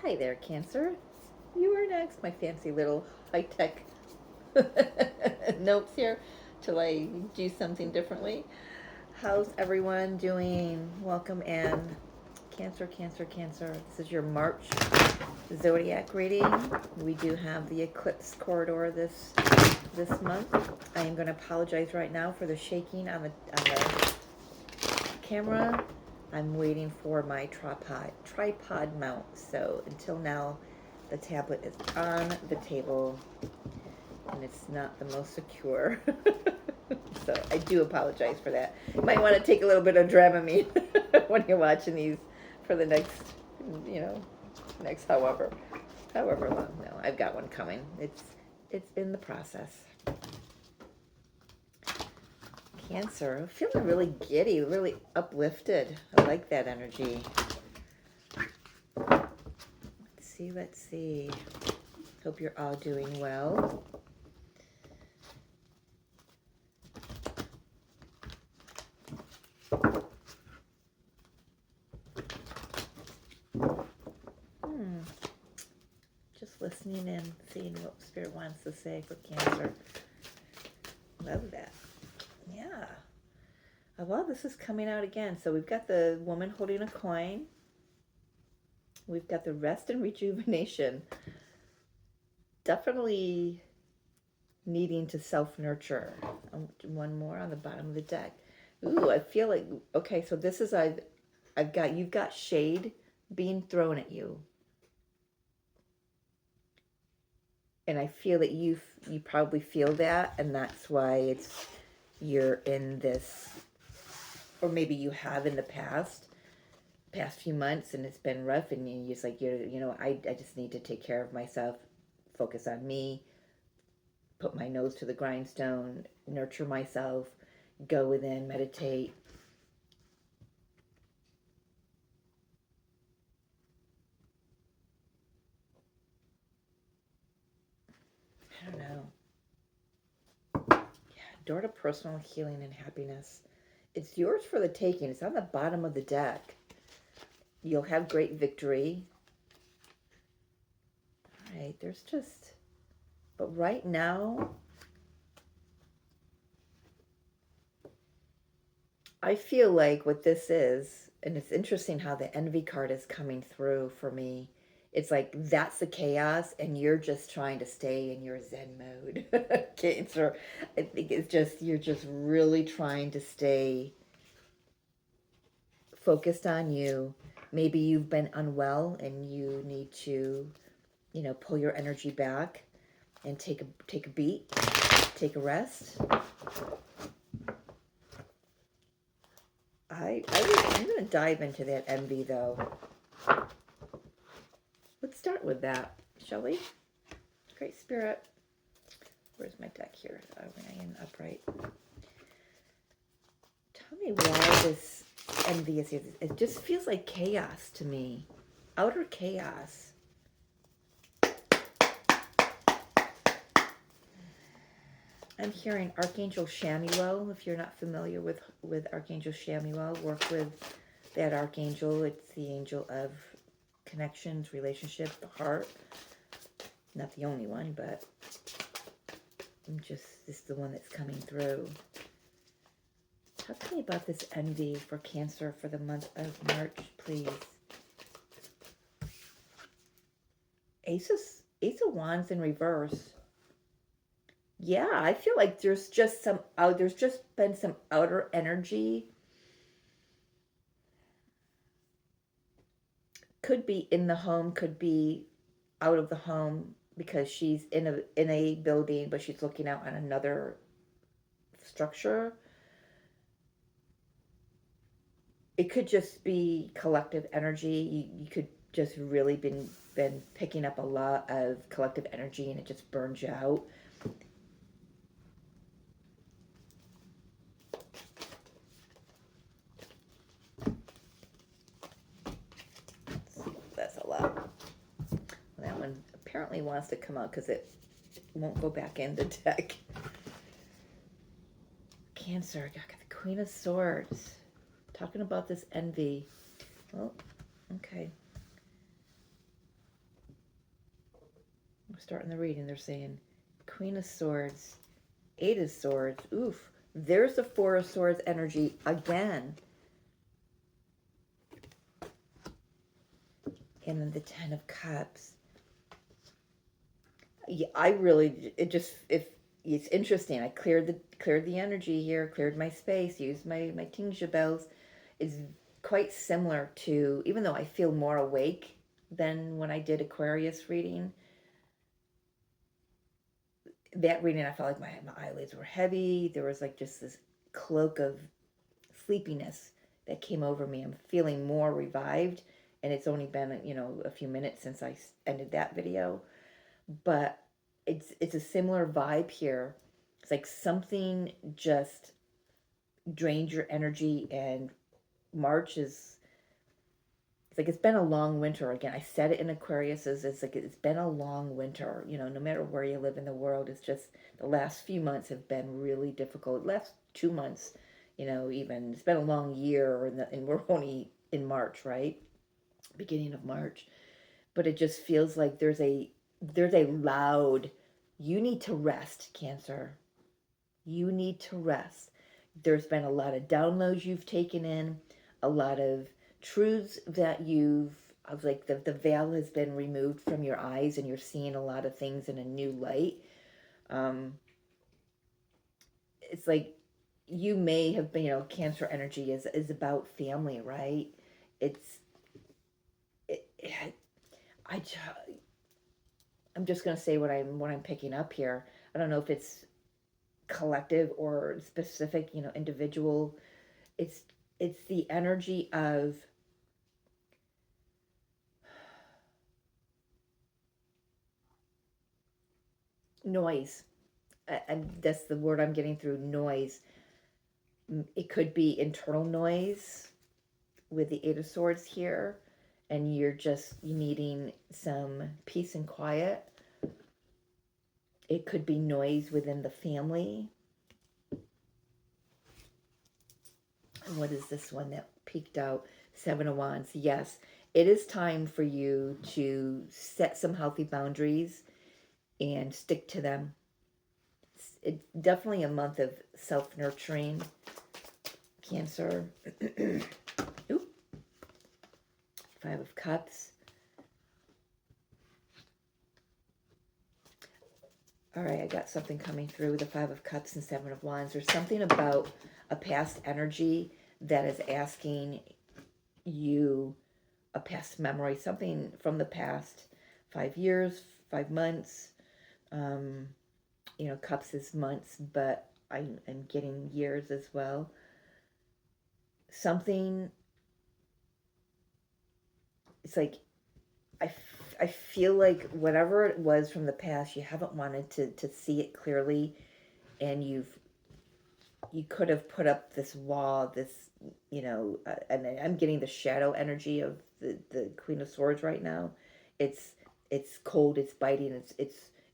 Hi there, Cancer. You are next. My fancy little high-tech notes here till I do something differently. How's everyone doing? Welcome in. Cancer, Cancer, Cancer. This is your March zodiac reading. We do have the eclipse corridor this month. I am going to apologize right now for the shaking on the camera. I'm waiting for my tripod mount. So until now, the tablet is on the table and it's not the most secure. So I do apologize for that. You might want to take a little bit of Dramamine when you're watching these for the next, next however long. No, I've got one coming. It's in the process. Cancer, feeling really giddy, really uplifted. I like that energy. Let's see. Hope you're all doing well. Just listening and seeing what Spirit wants to say for Cancer. Love that. Yeah. Well, this is coming out again. So we've got the woman holding a coin. We've got the rest and rejuvenation. Definitely needing to self-nurture. One more on the bottom of the deck. Ooh, I feel like, okay, so this is, you've got shade being thrown at you. And I feel that you probably feel that, and that's why you're in this, or maybe you have in the past few months, and it's been rough, and you're just like, I just need to take care of myself, focus on me, put my nose to the grindstone, nurture myself, go within, meditate. I don't know. Yeah, door to personal healing and happiness. It's yours for the taking. It's on the bottom of the deck. You'll have great victory. All right, but right now, I feel like what this is, and it's interesting how the envy card is coming through for me. It's like that's the chaos, and you're just trying to stay in your Zen mode. Cancer, I think you're just really trying to stay focused on you. Maybe you've been unwell, and you need to, pull your energy back and take a beat, take a rest. I'm going to dive into that envy, though. Let's start with that, shall we? Great Spirit. Where's my deck here? I am upright. Tell me why this envy is here. It just feels like chaos to me. Outer chaos. I'm hearing Archangel Shamuel. If you're not familiar with Archangel Shamuel, work with that archangel. It's the angel of connections, relationship, the heart. Not the only one, but this is the one that's coming through. Talk to me about this envy for Cancer for the month of March, please. Ace of Wands in reverse. Yeah, I feel like there's just been some outer energy. Could be in the home, could be out of the home, because she's in a building, but she's looking out on another structure. It could just be collective energy. You could just really been picking up a lot of collective energy, and it just burns you out. That's a lot. That one apparently wants to come out because it won't go back in the deck. Cancer, got the Queen of Swords. Talking about this envy. Well, okay. I'm starting the reading. They're saying Queen of Swords, Eight of Swords. Oof. There's the Four of Swords energy again. And then the Ten of Cups. Yeah, it's interesting. I cleared the energy here, cleared my space, used my tincture bells. It's quite similar to, even though I feel more awake than when I did Aquarius reading. That reading, I felt like my eyelids were heavy. There was like just this cloak of sleepiness that came over me. I'm feeling more revived, and it's only been, a few minutes since I ended that video. But it's a similar vibe here. It's like something just drained your energy, and March is, it's like it's been a long winter again. I said it in Aquarius, it's like it's been a long winter. No matter where you live in the world, it's just the last few months have been really difficult. Last 2 months, even it's been a long year, and we're only in March, right? Beginning of March. But it just feels like there's a loud, you need to rest, Cancer. You need to rest. There's been a lot of downloads you've taken in, a lot of truths that I was like, the veil has been removed from your eyes, and you're seeing a lot of things in a new light. It's like you may have been, Cancer energy is about family, right? It's, it, I, I'm just gonna say what I'm picking up here. I don't know if it's collective or specific, individual. It's it's the energy of noise. And that's the word I'm getting through, noise. It could be internal noise with the Eight of Swords here, and you're just needing some peace and quiet. It could be noise within the family. What is this one that peeked out? Seven of Wands. Yes, it is time for you to set some healthy boundaries and stick to them. It's definitely a month of self-nurturing, Cancer. Oop. Five of Cups. All right, I got something coming through with the Five of Cups and Seven of Wands. There's something about a past energy that is asking you, a past memory, something from the past 5 years, 5 months. Cups is months, but I'm getting years as well. Something, it's like, I feel like whatever it was from the past, you haven't wanted to see it clearly, and you could have put up this wall, and I'm getting the shadow energy of the Queen of Swords right now. It's cold, it's biting,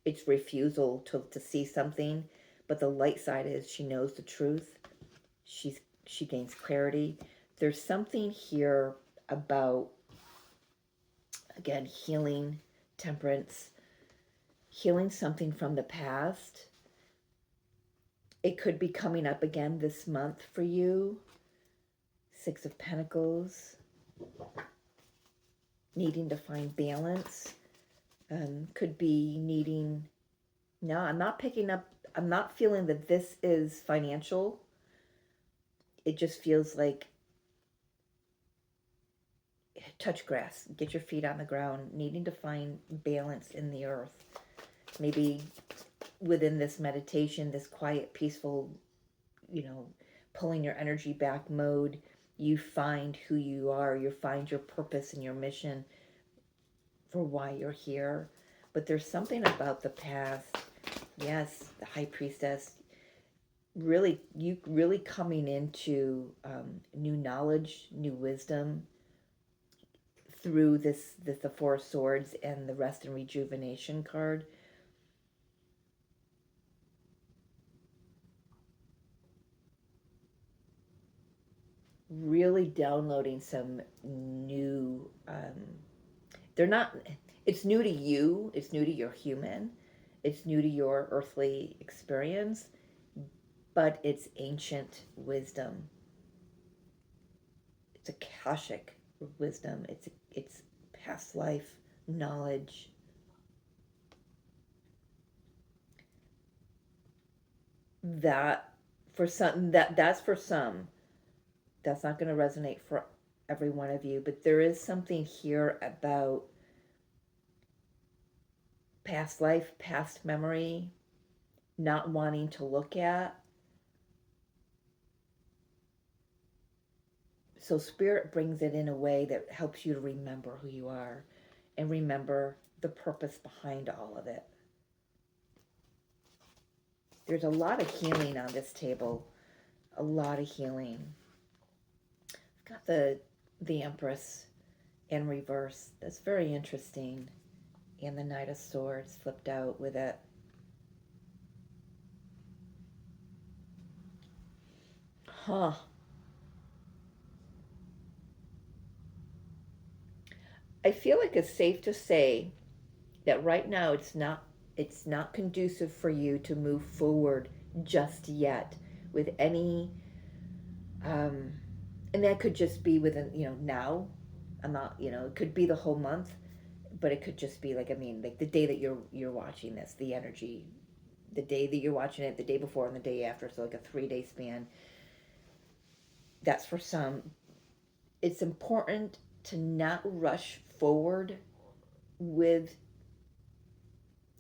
it's refusal to see something, but the light side is she knows the truth. She gains clarity. There's something here about, again, healing, temperance, healing something from the past. It could be coming up again this month for you. Six of Pentacles. Needing to find balance. Could be needing... No, I'm not picking up... I'm not feeling that this is financial. It just feels like... touch grass. Get your feet on the ground. Needing to find balance in the earth. Maybe within this meditation, this quiet, peaceful, pulling your energy back mode, you find who you are, you find your purpose and your mission for why you're here. But there's something about the past. Yes, the High Priestess, you really coming into new knowledge, new wisdom through the Four of Swords and the Rest and Rejuvenation card. Really downloading some new, they're not, it's new to you, it's new to your human, it's new to your earthly experience, but it's ancient wisdom. It's Akashic wisdom. It's past life knowledge. That for some that's for some. That's not going to resonate for every one of you, but there is something here about past life, past memory, not wanting to look at. So spirit brings it in a way that helps you to remember who you are and remember the purpose behind all of it. There's a lot of healing on this table. A lot of healing. I've got the Empress in reverse. That's very interesting. And the Knight of Swords flipped out with it. Huh. I feel like it's safe to say that right now it's not conducive for you to move forward just yet with any and that could just be within, now. I'm not, it could be the whole month, but it could just be like, I mean, like the day that you're watching this, the energy, the day that you're watching it, the day before and the day after, so like a 3-day span. That's for some. It's important to not rush forward with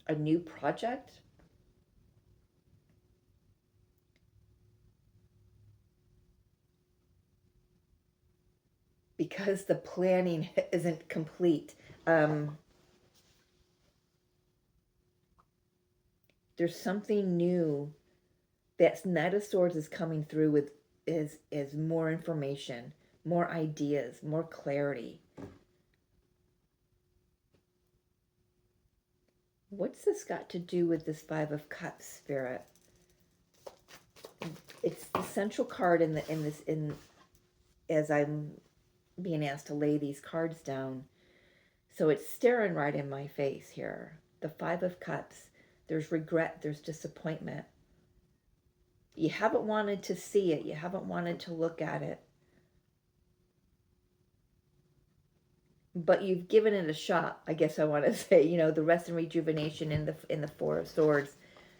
a new project because the planning isn't complete. There's something new that Knight of Swords is coming through with is more information, more ideas, more clarity. What's this got to do with this Five of Cups, Spirit? It's the central card in as I'm being asked to lay these cards down. So it's staring right in my face here. The Five of Cups. There's regret, there's disappointment. You haven't wanted to see it. You haven't wanted to look at it. But you've given it a shot, I guess I want to say. The rest and rejuvenation in the Four of Swords.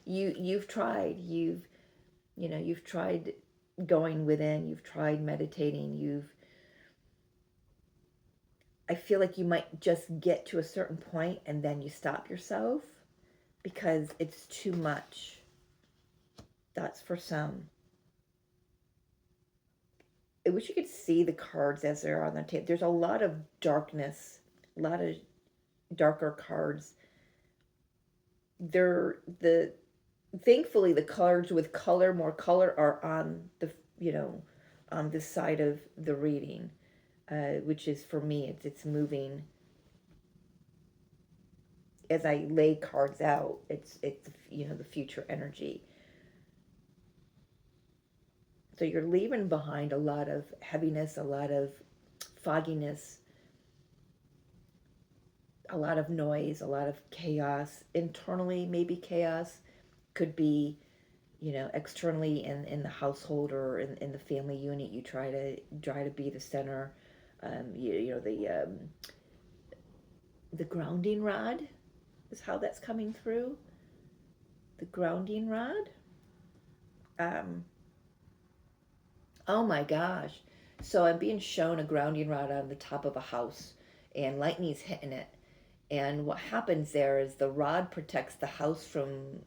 You've tried. You've tried going within. You've tried meditating. I feel like you might just get to a certain point and then you stop yourself because it's too much. That's for some. I wish you could see the cards as they're on the table. There's a lot of darkness, a lot of darker cards. Thankfully the cards with more color are on on this side of the reading, which is for me. It's moving as I lay cards out. It's the future energy. So you're leaving behind a lot of heaviness, a lot of fogginess, a lot of noise, a lot of chaos. Internally, maybe chaos. Could be, externally in the household or in the family unit. You try to be the center. The grounding rod is how that's coming through. The grounding rod. Oh my gosh. So I'm being shown a grounding rod on the top of a house and lightning's hitting it. And what happens there is the rod protects the house from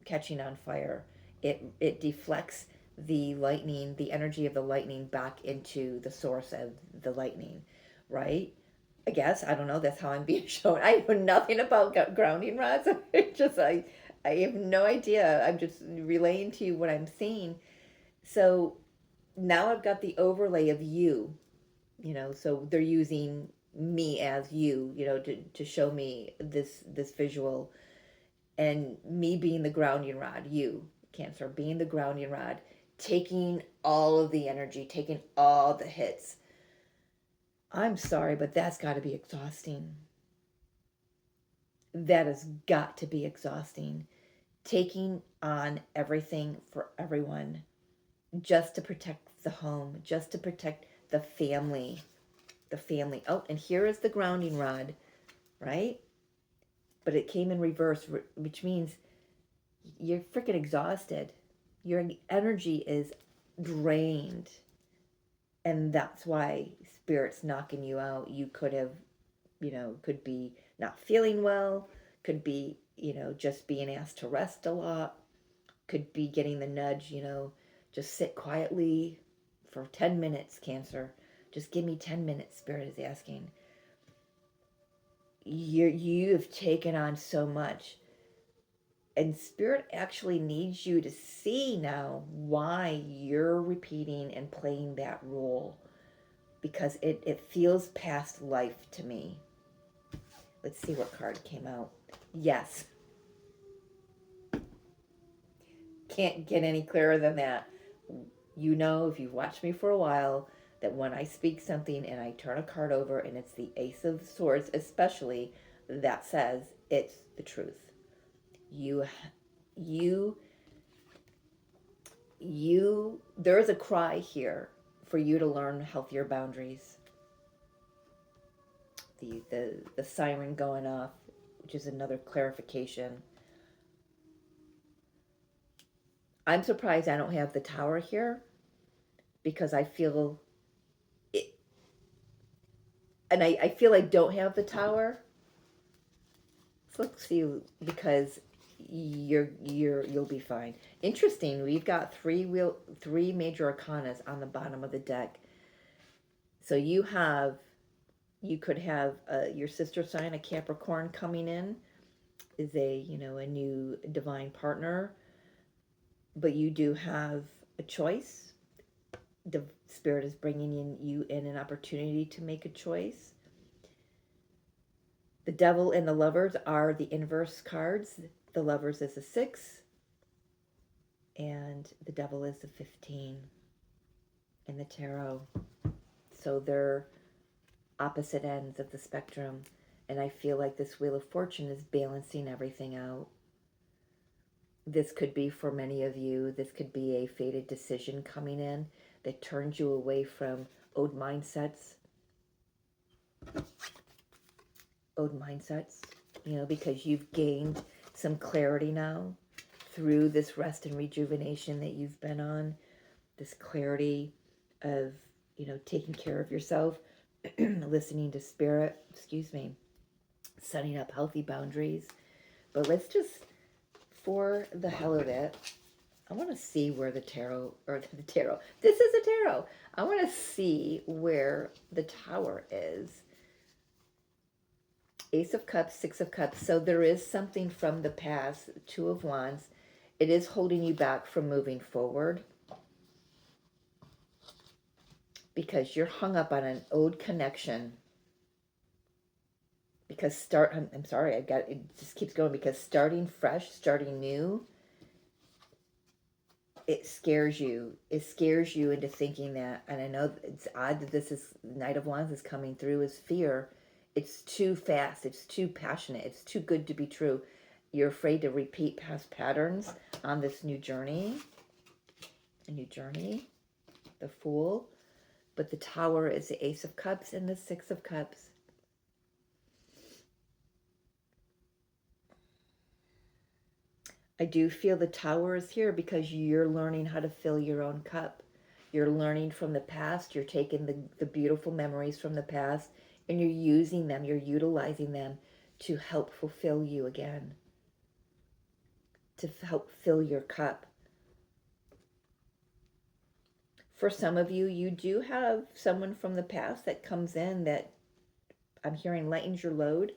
catching on fire. It deflects the lightning, the energy of the lightning back into the source of the lightning, right? I guess I don't know. That's how I'm being shown. I know nothing about grounding rods. I have no idea. I'm just relaying to you what I'm seeing. So now I've got the overlay of you, so they're using me as you, to show me this visual, and me being the grounding rod, you, Cancer, being the grounding rod, taking all of the energy, taking all the hits. I'm sorry, but that's got to be exhausting. that has got to be exhausting. Taking on everything for everyone just to protect the home, just to protect the family. The family. Oh, and here is the grounding rod, right? But it came in reverse, which means you're freaking exhausted. Your energy is drained. And that's why Spirit's knocking you out. You could have, could be not feeling well, could be, just being asked to rest a lot, could be getting the nudge, just sit quietly for 10 minutes, Cancer. Just give me 10 minutes, Spirit is asking. You've taken on so much. And Spirit actually needs you to see now why you're repeating and playing that role. Because it feels past life to me. Let's see what card came out. Yes. Can't get any clearer than that. You know, if you've watched me for a while, that when I speak something and I turn a card over and it's the Ace of Swords especially, that says it's the truth. There's a cry here for you to learn healthier boundaries. The siren going off, which is another clarification. I'm surprised I don't have the Tower here, because I feel it, and I feel I don't have the Tower. So let's see, because you'll be fine. Interesting, we've got three major arcanas on the bottom of the deck. So you could have your sister sign, a Capricorn, coming in, is a new divine partner, but you do have a choice. The Spirit is bringing you in an opportunity to make a choice. The Devil and the Lovers are the inverse cards. The Lovers is a 6, and the Devil is a 15 in the tarot. So they're opposite ends of the spectrum, and I feel like this Wheel of Fortune is balancing everything out. This could be, for many of you, this could be a fated decision coming in that turns you away from old mindsets, because you've gained some clarity now through this rest and rejuvenation that you've been on, this clarity of, taking care of yourself, listening to Spirit, setting up healthy boundaries. But let's just, for the hell of it, I want to see where this is a tarot. I want to see where the Tower is. Ace of Cups, 6 of Cups. So there is something from the past. 2 of Wands. It is holding you back from moving forward, because you're hung up on an old connection. Because I'm sorry, it just keeps going, because starting fresh, starting new, it scares you. It scares you into thinking that, and I know it's odd that this is, Knight of Wands is coming through as fear. It's too fast. It's too passionate. It's too good to be true. You're afraid to repeat past patterns on this new journey. A new journey. The Fool. But the Tower is the Ace of Cups and the 6 of Cups. I do feel the Tower is here because you're learning how to fill your own cup. You're learning from the past. You're taking the beautiful memories from the past, and you're using them, you're utilizing them to help fulfill you again, to help fill your cup. For some of you, you do have someone from the past that comes in that I'm hearing lightens your load.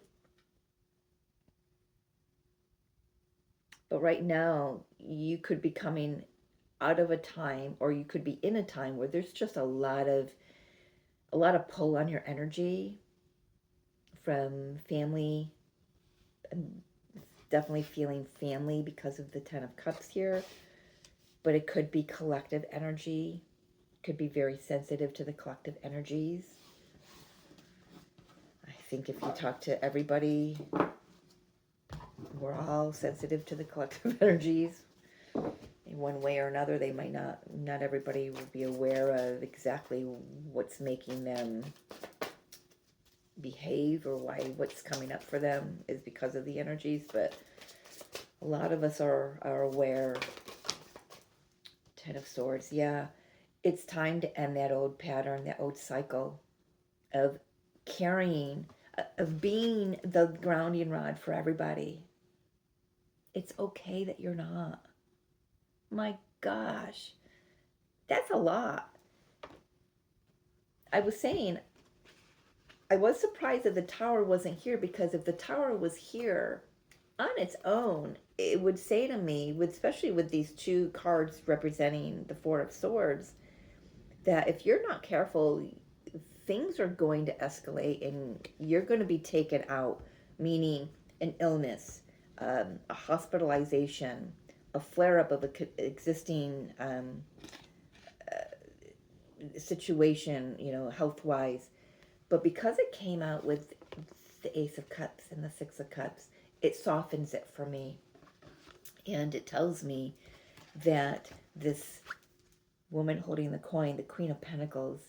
But right now, you could be coming out of a time, or you could be in a time where there's just a lot of pull on your energy from family. I'm definitely feeling family because of the 10 of Cups here, but it could be collective energy. Could be very sensitive to the collective energies. I think if you talk to everybody we're all sensitive to the collective energies in one way or another. They might not everybody will be aware of exactly what's making them behave or what's coming up for them is because of the energies, but a lot of us are aware. Ten of Swords, yeah. It's time to end that old pattern, that old cycle of carrying, of being the grounding rod for everybody. It's okay that you're not. My gosh, that's a lot. I was saying, I was surprised that the Tower wasn't here, because if the Tower was here on its own, it would say to me, especially with these two cards representing the Four of Swords, that if you're not careful, things are going to escalate and you're going to be taken out, meaning an illness, a hospitalization, a flare-up of an existing situation, health-wise. But because it came out with the Ace of Cups and the Six of Cups, it softens it for me. And it tells me that this woman holding the coin, the Queen of Pentacles,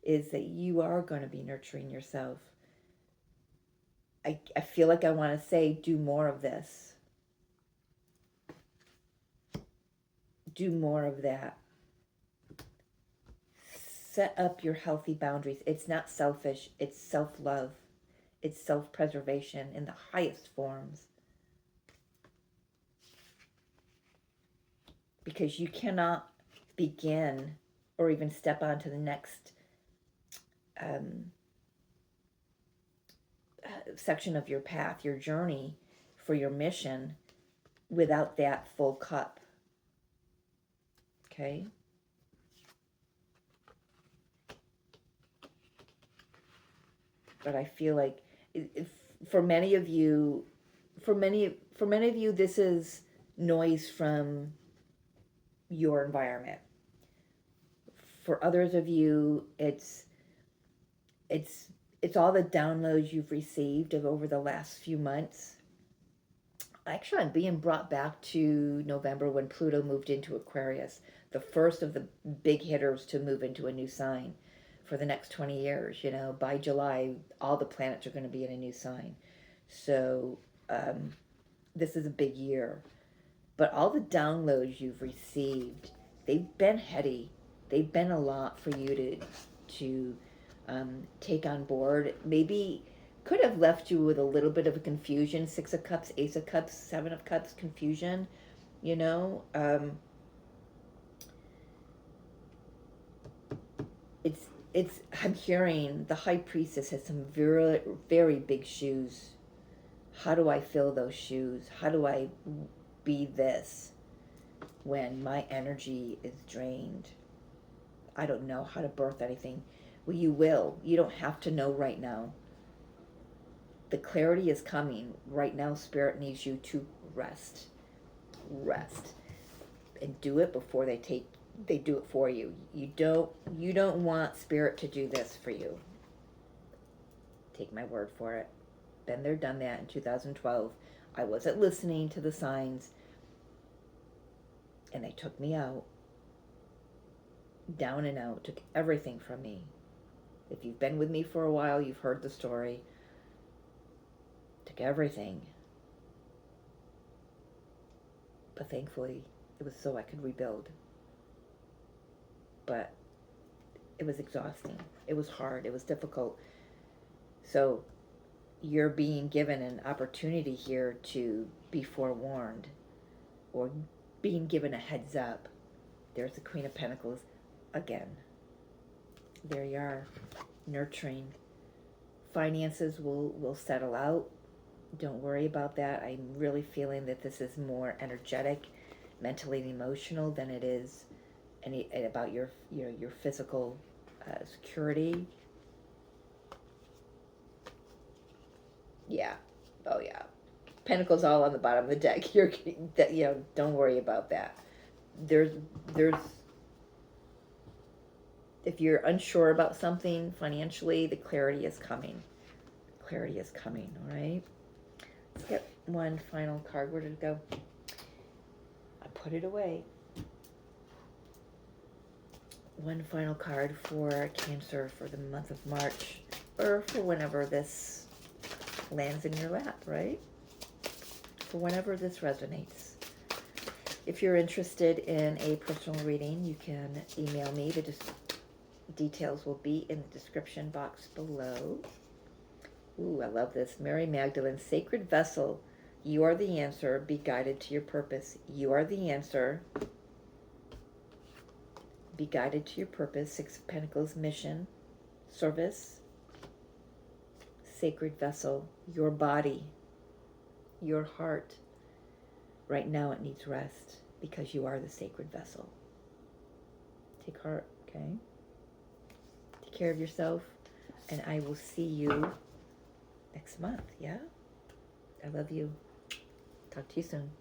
is that you are going to be nurturing yourself. I feel like I want to say, do more of this. Do more of that. Set up your healthy boundaries. It's not selfish. It's self-love. It's self-preservation in the highest forms. Because you cannot begin or even step onto the next section of your path, your journey for your mission, without that full cup. Okay? But I feel like for many of you, this is noise from your environment. For others of you, it's all the downloads you've received over the last few months. Actually, I'm being brought back to November when Pluto moved into Aquarius, the first of the big hitters to move into a new sign for the next 20 years. By July, all the planets are going to be in a new sign. So this is a big year. But all the downloads you've received, they've been heady. They've been a lot for you to take on board. Maybe could have left you with a little bit of a confusion. Six of Cups, Ace of Cups, Seven of Cups, confusion. I'm hearing the High Priestess has some very, very big shoes. How do I fill those shoes? How do I be this when my energy is drained? I don't know how to birth anything. Well, you will. You don't have to know right now. The clarity is coming. Right now, Spirit needs you to rest. Rest. And do it before they do it for you. You don't want Spirit to do this for you. Take my word for it. Been there, done that in 2012. I wasn't listening to the signs, and they took me out. Down and out. Took everything from me. If you've been with me for a while, you've heard the story. Took everything. But thankfully, it was so I could rebuild. But it was exhausting. It was hard. It was difficult. So you're being given an opportunity here to be forewarned, or being given a heads up. There's the Queen of Pentacles again. There you are, nurturing. Finances will settle out. Don't worry about that. I'm really feeling that this is more energetic, mentally and emotional than it is about your physical security. Yeah. Oh yeah. Pentacles all on the bottom of the deck. Don't worry about that. There's if you're unsure about something financially, the clarity is coming. Clarity is coming, all right? one final card. Where did it go? I put it away. One final card for Cancer for the month of March, or for whenever this lands in your lap, right? For whenever this resonates. If you're interested in a personal reading, you can email me. The details will be in the description box below. Ooh, I love this. Mary Magdalene, sacred vessel. You are the answer. Be guided to your purpose. You are the answer. Be guided to your purpose. Six of Pentacles, mission, service, sacred vessel, your body, your heart. Right now it needs rest because you are the sacred vessel. Take heart, okay? Take care of yourself, and I will see you next month, yeah? I love you. Talk to you soon.